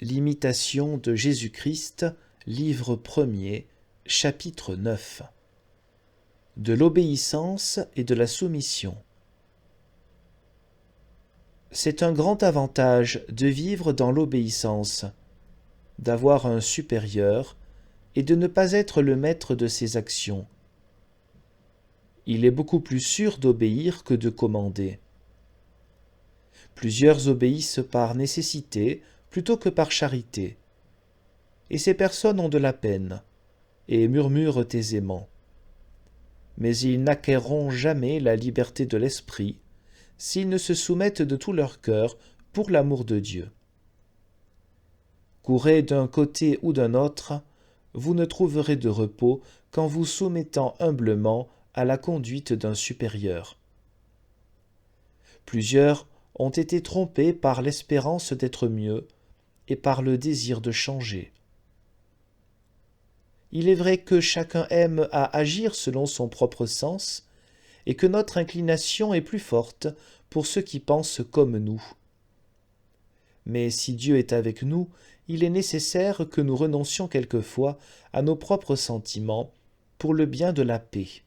L'imitation de Jésus-Christ, livre 1er, chapitre 9. De l'obéissance et de la soumission. C'est un grand avantage de vivre dans l'obéissance, d'avoir un supérieur et de ne pas être le maître de ses actions. Il est beaucoup plus sûr d'obéir que de commander. Plusieurs obéissent par nécessité plutôt que par charité. Et ces personnes ont de la peine, et murmurent aisément. Mais ils n'acquerront jamais la liberté de l'esprit, s'ils ne se soumettent de tout leur cœur pour l'amour de Dieu. Courez d'un côté ou d'un autre, vous ne trouverez de repos qu'en vous soumettant humblement à la conduite d'un supérieur. Plusieurs ont été trompés par l'espérance d'être mieux et par le désir de changer. Il est vrai que chacun aime à agir selon son propre sens et que notre inclination est plus forte pour ceux qui pensent comme nous. Mais si Dieu est avec nous, il est nécessaire que nous renoncions quelquefois à nos propres sentiments pour le bien de la paix.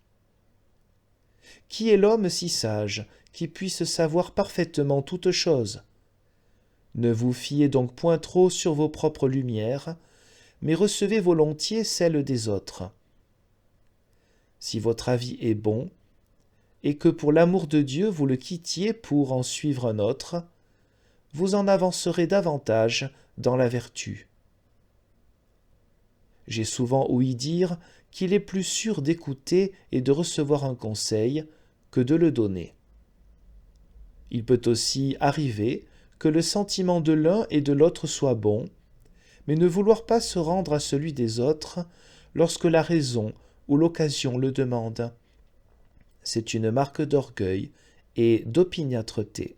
Qui est l'homme si sage qui puisse savoir parfaitement toutes choses? Ne vous fiez donc point trop sur vos propres lumières, mais recevez volontiers celles des autres. Si votre avis est bon, et que pour l'amour de Dieu vous le quittiez pour en suivre un autre, vous en avancerez davantage dans la vertu. J'ai souvent ouï dire qu'il est plus sûr d'écouter et de recevoir un conseil que de le donner. Il peut aussi arriver que le sentiment de l'un et de l'autre soit bon, mais ne vouloir pas se rendre à celui des autres lorsque la raison ou l'occasion le demande. C'est une marque d'orgueil et d'opiniâtreté.